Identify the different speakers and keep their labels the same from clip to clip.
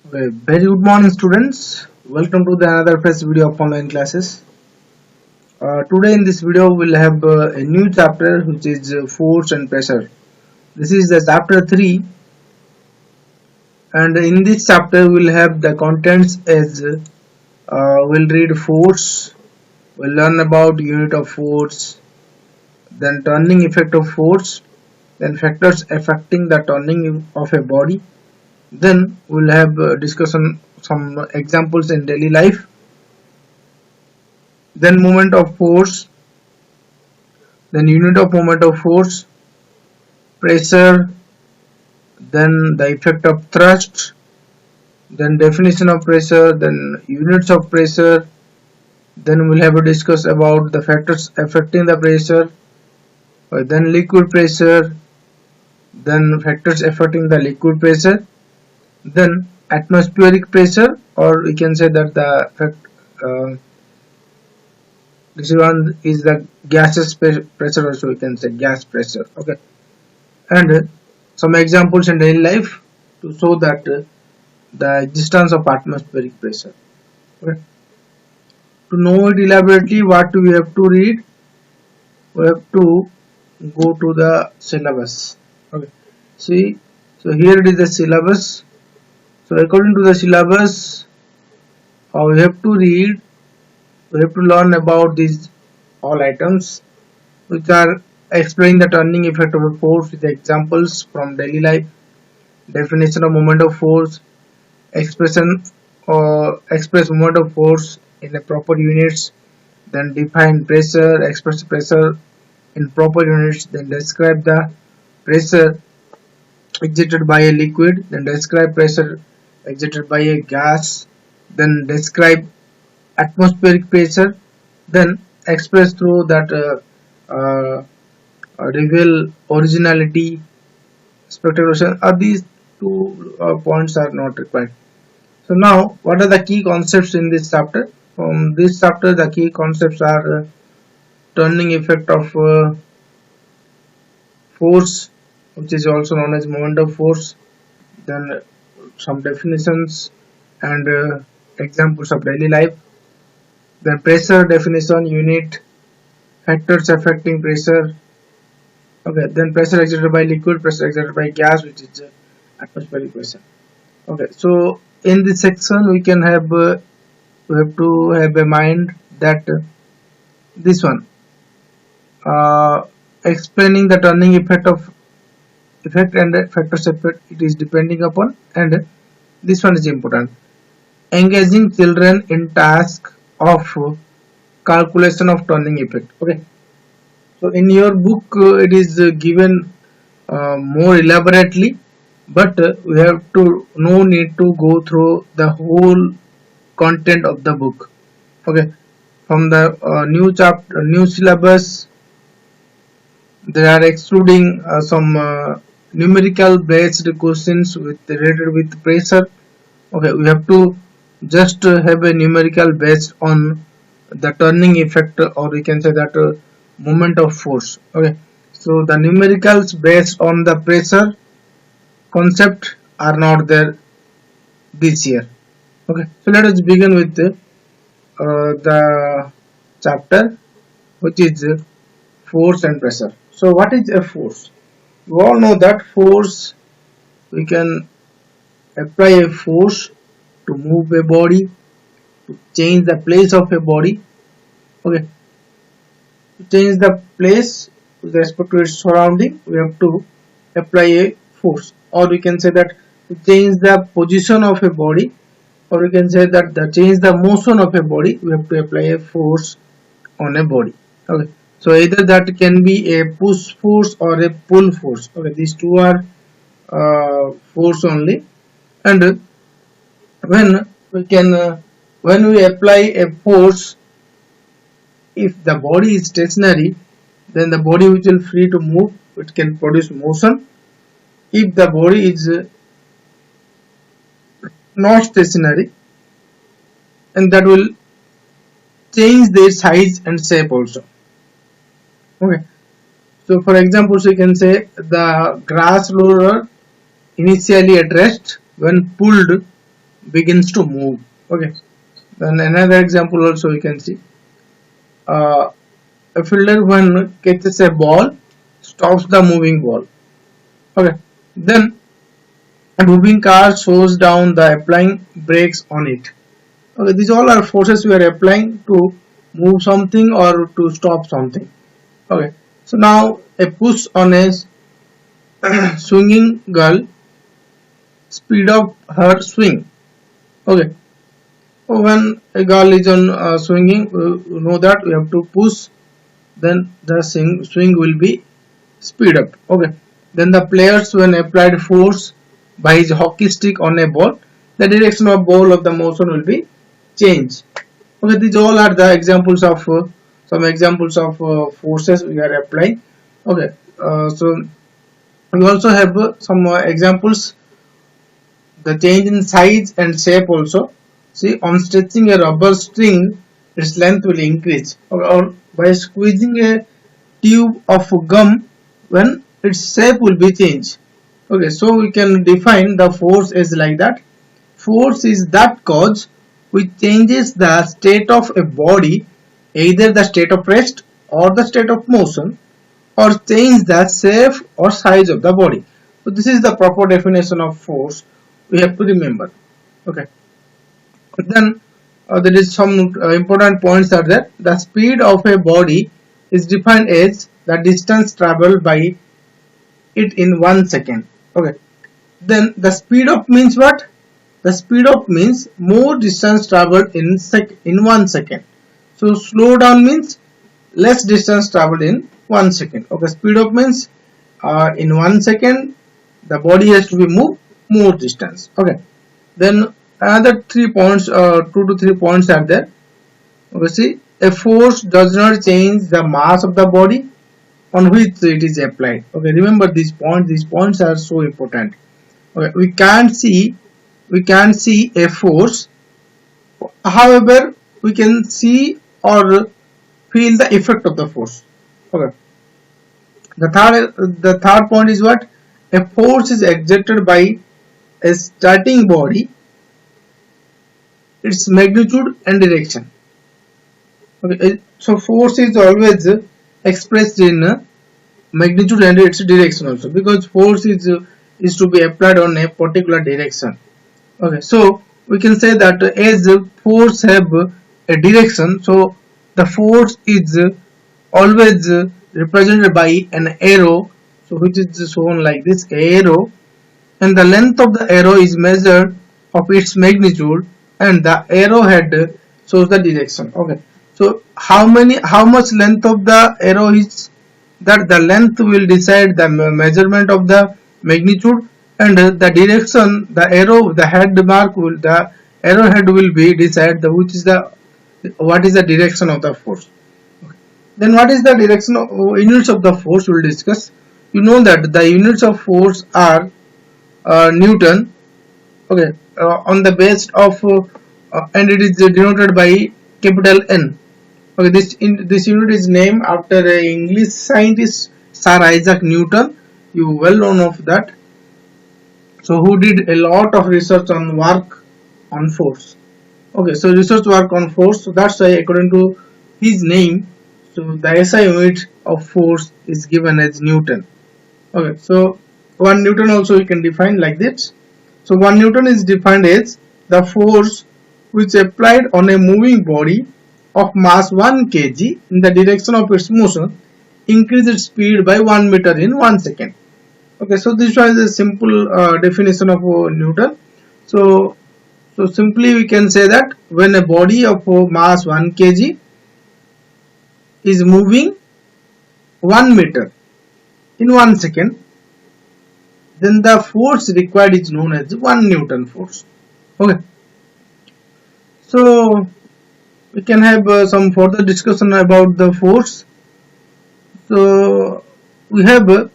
Speaker 1: Okay, very good morning, students. Welcome to the another first video of online classes. Today in this video we'll have a new chapter which is force and pressure. This is the chapter 3, and in this chapter we'll have the contents as we'll read force, we'll learn about unit of force, then turning effect of force, then factors affecting the turning of a body. Then we'll have discussion some examples in daily life, then moment of force, then unit of moment of force, pressure, then the effect of thrust, then definition of pressure, then units of pressure, then we'll have to discuss about the factors affecting the pressure, then liquid pressure, then factors affecting the liquid pressure, then atmospheric pressure, or we can say that the this one is the gaseous pressure, also we can say gas pressure. Okay, and some examples in daily life to show that the existence of atmospheric pressure. Okay. To know it elaborately, what we have to read, we have to go to the syllabus. Okay, see, so here it is the syllabus. So according to the syllabus, we have to read, we have to learn about these all items which are explaining the turning effect of a force with examples from daily life, definition of moment of force, expression or express moment of force in a proper units, then define pressure, express pressure in proper units, then describe the pressure exerted by a liquid, then describe pressure exerted by a gas, then describe atmospheric pressure, then express through that reveal originality, spectral. These two points are not required. So now, what are the key concepts in this chapter? From this chapter, the key concepts are turning effect of force, which is also known as moment of force, then some definitions and examples of daily life, then pressure definition, unit, factors affecting pressure. Okay, then pressure exerted by liquid, pressure exerted by gas, which is atmospheric pressure. Okay, so in this section we can have we have to have a mind that this one explaining the turning effect of effect and factors effect it is depending upon, and this one is important, engaging children in task of calculation of turning effect. Okay, so in your book it is given more elaborately, but we have to no need to go through the whole content of the book. Okay, from the new chapter, new syllabus, they are excluding some numerical based questions with related with pressure. Okay, we have to just have a numerical based on the turning effect, or we can say that moment of force. Okay, so the numericals based on the pressure concept are not there this year. Okay, so let us begin with the chapter which is force and pressure. So what is a force? We all know that force, we can apply a force to move a body, to change the place of a body. Okay, to change the place with respect to its surrounding, we have to apply a force, or we can say that to change the position of a body, or we can say that to change the motion of a body, we have to apply a force on a body. Okay, so either that can be a push force or a pull force. Okay, these two are force only, and when we can when we apply a force, if the body is stationary, then the body which will free to move, it can produce motion. If the body is not stationary, and that will change their size and shape also. Okay, so for example, you can say the grass roller initially at rest, when pulled begins to move. Okay, then another example also we can see. A fielder when catches a ball stops the moving ball. Okay, then a moving car slows down the applying brakes on it. Okay, these all are forces we are applying to move something or to stop something. Okay, so now a push on a swinging girl speed up her swing. Okay, so when a girl is on swinging, we know that we have to push, then the swing will be speed up. Okay, then the players when applied force by his hockey stick on a ball, the direction of ball of the motion will be changed. Okay, these all are the examples of some examples of forces we are applying. Okay, so we also have some examples, the change in size and shape also. See, on stretching a rubber string, its length will increase, or by squeezing a tube of gum, when its shape will be changed. Okay, so we can define the force as like that. Force is that cause which changes the state of a body, either the state of rest or the state of motion, or change the shape or size of the body. So this is the proper definition of force we have to remember. Okay, then there is some important points are there. The speed of a body is defined as the distance traveled by it in 1 second. Okay, then the speed of means what? The speed of means more distance traveled in 1 second. So slow down means less distance traveled in 1 second. Okay, speed of means in 1 second the body has to be moved more distance. Okay, then another 3 points, 2 to 3 points are there. Okay, see, a force does not change the mass of the body on which it is applied. Okay, remember these points. These points are so important. Okay, we can't see a force. However, we can see or feel the effect of the force. Okay. The third point is what? A force is exerted by a starting body, its magnitude and direction. Okay, so force is always expressed in magnitude and its direction also, because force is to be applied on a particular direction. Okay, so we can say that as force have a direction, so the force is always represented by an arrow, so which is shown like this arrow, and the length of the arrow is measured of its magnitude, and the arrowhead shows the direction. Okay, so how much length of the arrow is, that the length will decide the measurement of the magnitude, and the direction, the arrowhead will be decide what is the direction of the force. Okay. Then what is the direction of units of the force we'll discuss. You know that the units of force are Newton. Okay, on the base of and it is denoted by capital N. Okay, this unit is named after a English scientist, Sir Isaac Newton. You well known of that. So who did a lot of research on work on force. Okay, so research work on force. So that's why according to his name, so the SI unit of force is given as Newton. Okay, so 1 Newton also we can define like this. So 1 Newton is defined as the force which applied on a moving body of mass 1 kg in the direction of its motion increase its speed by 1 meter in 1 second. Okay, so this was a simple definition of Newton. So simply we can say that when a body of mass 1 kg is moving 1 meter in 1 second, then the force required is known as 1 Newton force. Okay, so we can have some further discussion about the force. So we have read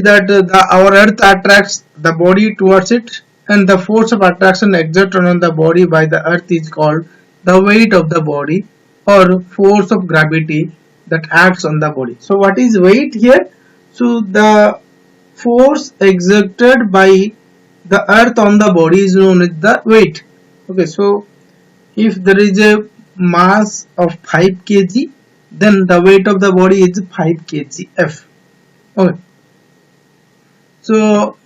Speaker 1: that our earth attracts the body towards it, and the force of attraction exerted on the body by the earth is called the weight of the body or force of gravity that acts on the body. So what is weight here? So the force exerted by the earth on the body is known as the weight. Okay, so if there is a mass of 5 kg, then the weight of the body is 5 kg F. Okay, so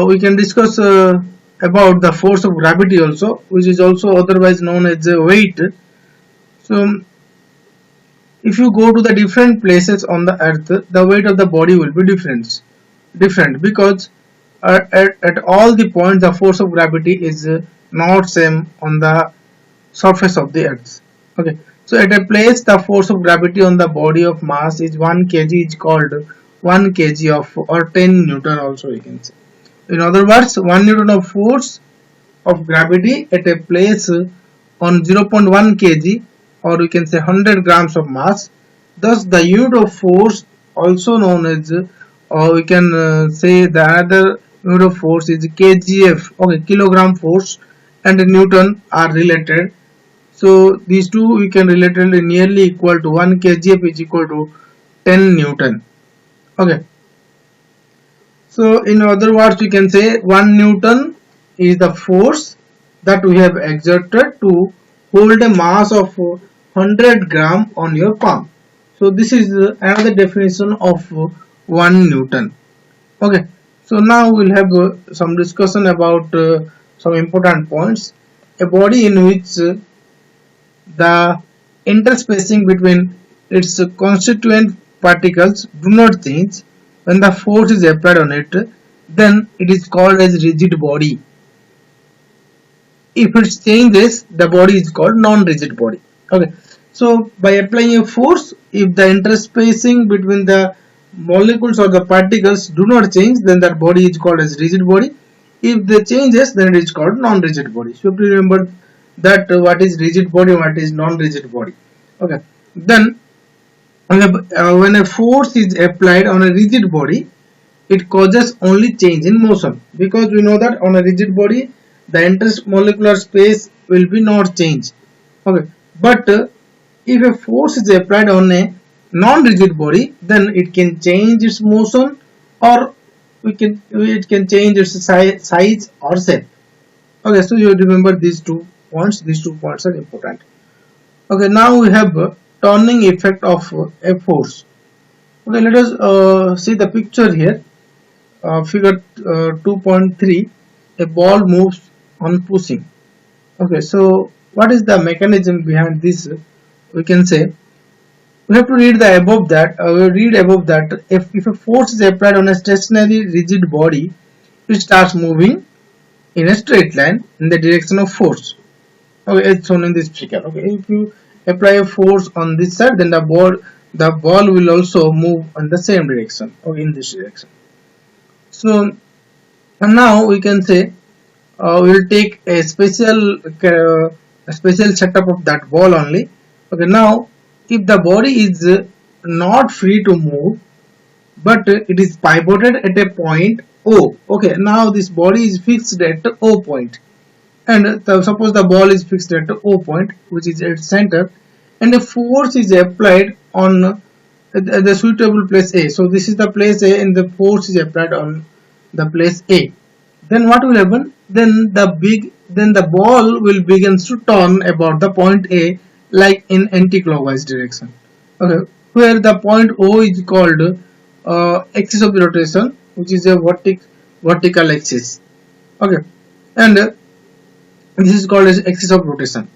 Speaker 1: we can discuss about the force of gravity also, which is also otherwise known as a weight. So if you go to the different places on the earth, the weight of the body will be different because at all the points the force of gravity is not same on the surface of the earth. Okay, so at a place the force of gravity on the body of mass is 1 kg is called 1 kg of, or 10 newton also we can say. In other words, 1 newton of force of gravity at a place on 0.1 kg, or we can say 100 grams of mass. Thus the unit of force also known as, or we can say the other unit of force is kgf. Okay, kilogram force and newton are related. So these two we can relate nearly equal to 1 kgf is equal to 10 newton. Okay, so in other words we can say 1 newton is the force that we have exerted to hold a mass of 100 gram on your palm. So this is another definition of 1 newton. Okay, so now we'll have some discussion about some important points. A body in which the interspacing between its constituent particles do not change when the force is applied on it, then it is called as rigid body. If it changes, the body is called non-rigid body. Okay, so by applying a force, if the interspacing between the molecules or the particles do not change, then that body is called as rigid body. If they changes, then it is called non-rigid body. So please remember that what is rigid body, what is non-rigid body. Okay, then when a force is applied on a rigid body, it causes only change in motion, because we know that on a rigid body the intermolecular space will be not change. Okay, but if a force is applied on a non-rigid body, then it can change its motion, or it can change its size or shape. Okay, so you remember these two points. These 2 points are important. Okay, now we have turning effect of a force. Okay, let us see the picture here. Figure 2.3. A ball moves on pushing. Okay, so what is the mechanism behind this? We can say we have to read the above that. If a force is applied on a stationary rigid body, it starts moving in a straight line in the direction of force. Okay, it's shown in this figure. Okay, if you apply a force on this side, then the ball will also move in the same direction, or in this direction. So and now we can say we will take a special setup of that ball only. Okay, now if the body is not free to move, but it is pivoted at a point O. Okay, now this body is fixed at O point, and suppose the ball is fixed at O point, which is its center, and a force is applied on the suitable place A. So this is the place A, and the force is applied on the place A. Then what will happen? Then the ball will begin to turn about the point A, like in anti-clockwise direction. Okay, where the point O is called axis of rotation, which is a vertical axis. Okay, and this is called as axis of rotation.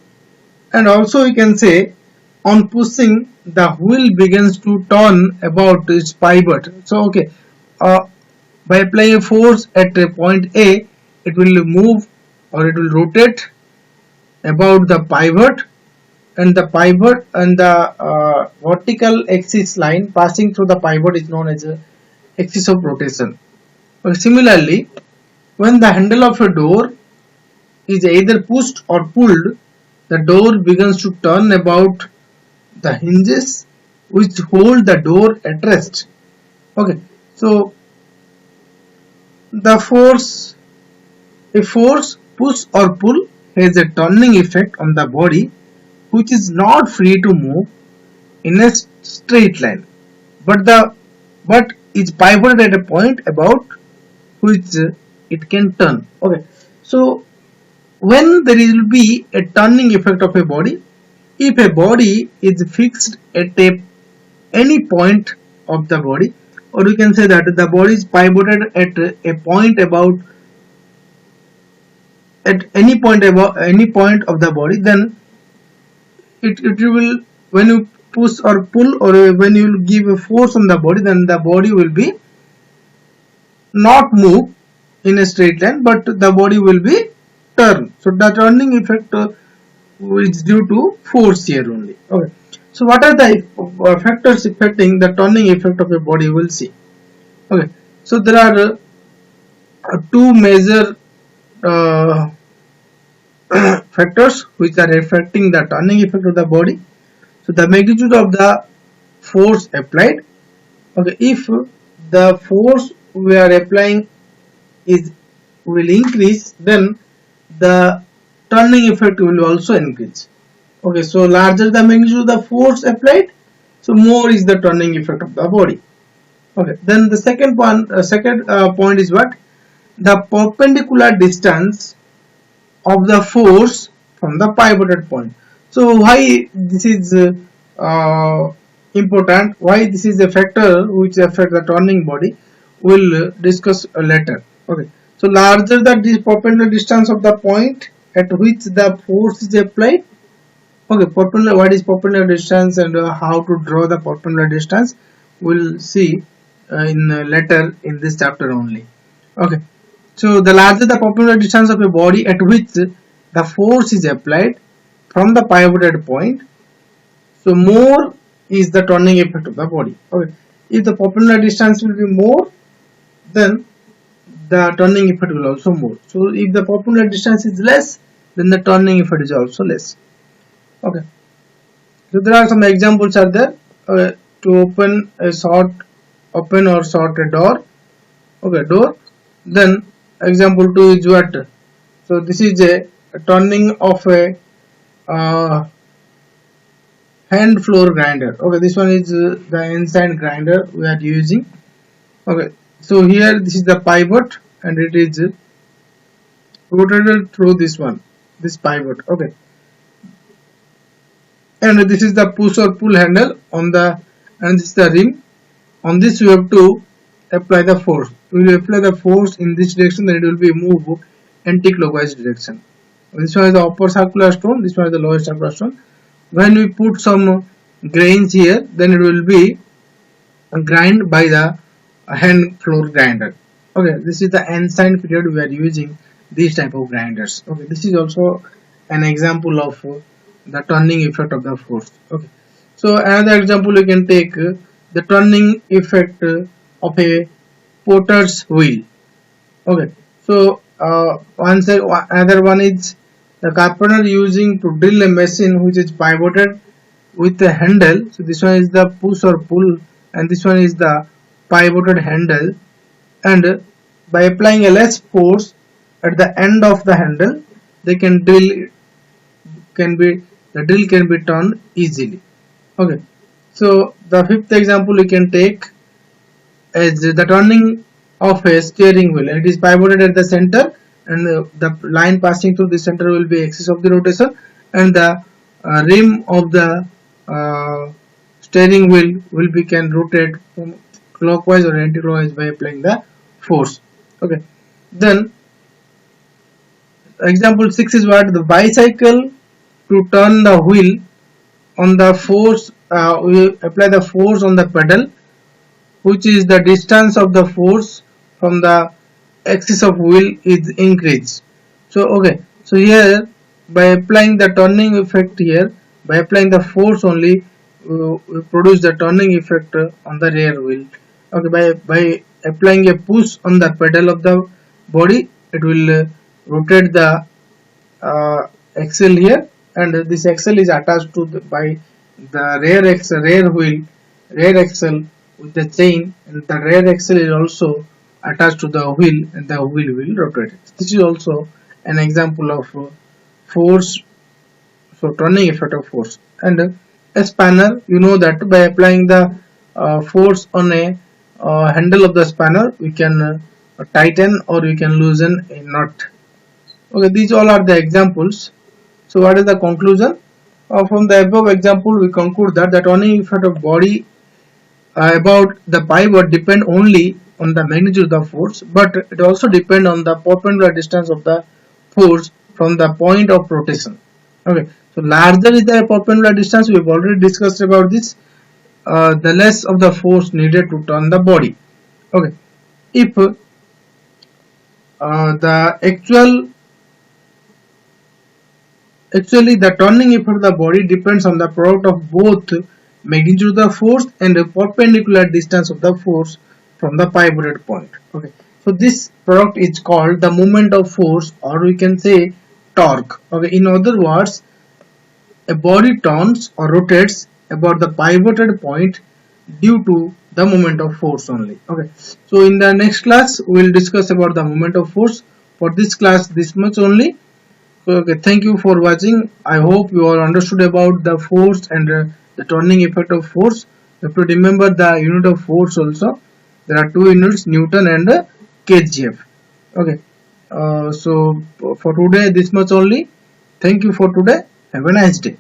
Speaker 1: And also we can say on pushing, the wheel begins to turn about its pivot. So okay, by applying a force at a point A, it will move, or it will rotate about the pivot, and the vertical axis line passing through the pivot is known as a axis of rotation. But similarly, when the handle of a door is either pushed or pulled, the door begins to turn about the hinges which hold the door at rest. Okay, so a force push or pull has a turning effect on the body, which is not free to move in a straight line, but is pivoted at a point about which it can turn. Okay, so when there will be a turning effect of a body, if a body is fixed at any point of the body, or you can say that the body is pivoted at a point about at any point about any point of the body, then it will, when you push or pull, or when you give a force on the body, then the body will be not move in a straight line, but the body will be turn. So the turning effect is due to force here only. Okay, so what are the factors affecting the turning effect of a body? We'll see. Okay, so there are two major uh, factors which are affecting the turning effect of the body. So the magnitude of the force applied. Okay, if the force we are applying is will increase, then the turning effect will also increase. Okay, so larger the magnitude of the force applied, so more is the turning effect of the body. Okay, then the second point is what? The perpendicular distance of the force from the pivoted point. So why this is important, why this is a factor which affects the turning body, we'll discuss later. Okay, so larger the perpendicular distance of the point at which the force is applied. Okay, perpendicular, what is perpendicular distance and how to draw the perpendicular distance, we'll see in later in this chapter only. Okay, so the larger the perpendicular distance of a body at which the force is applied from the pivoted point, so more is the turning effect of the body. Okay, if the perpendicular distance will be more, then the turning effect will also more. So if the perpendicular distance is less, then the turning effect is also less. Okay, so there are some examples are there. To open or short a door. Okay, door. Then example 2 is what? So this is a turning of a hand floor grinder. Okay, this one is the inside grinder we are using. Okay, so here this is the pivot and it is rotated through this pivot. Okay, and this is the push or pull handle on the, and this is the rim. On this you have to apply the force. We will apply the force in this direction, then it will be move anti-clockwise direction. This one is the upper circular stone, this one is the lower circular stone. When we put some grains here, then it will be grind by the hand floor grinder. Okay, this is the ancient period we are using these type of grinders. Okay, this is also an example of the turning effect of the force. Okay, so another example you can take the turning effect of a potter's wheel. Okay, so another one is the carpenter using to drill a machine which is pivoted with a handle. So this one is the push or pull, and this one is the pivoted handle, and by applying a less force at the end of the handle, they can drill can be the drill can be turned easily. Okay, so the fifth example you can take is the turning of a steering wheel. It is pivoted at the center, and the line passing through the center will be axis of the rotation, and the rim of the steering wheel will be can rotate clockwise or anti-clockwise by applying the force. Okay, then example 6 is what? The bicycle, to turn the wheel on the force, we apply the force on the pedal, which is the distance of the force from the axis of wheel is increased. So okay, so here by applying the turning effect here, by applying the force only, we produce the turning effect on the rear wheel. Okay, by applying a push on the pedal of the body, it will rotate the axle here, and this axle is attached to by the rear axle with the chain, and the rear axle is also attached to the wheel, and the wheel will rotate. This is also an example of force, so turning effect of force. And a spanner, you know that by applying the force on a handle of the spanner, we can tighten or you can loosen a knot. Okay, these all are the examples. So what is the conclusion? From the above example, we conclude that the turning effect of body about the pivot depend only on the magnitude of the force, but it also depend on the perpendicular distance of the force from the point of rotation. Okay, so larger is the perpendicular distance. We have already discussed about this. The less of the force needed to turn the body. Okay, if the actually the turning effect of the body depends on the product of both magnitude of the force and the perpendicular distance of the force from the pivoted point. Okay, so this product is called the moment of force, or we can say torque. Okay, in other words, a body turns or rotates about the pivoted point due to the moment of force only. Okay, so in the next class we will discuss about the moment of force. For this class, this much only. So, okay, thank you for watching. I hope you all understood about the force and the turning effect of force. You have to remember the unit of force also. There are two units, Newton and kgf. Okay, so for today this much only. Thank you for today. Have a nice day.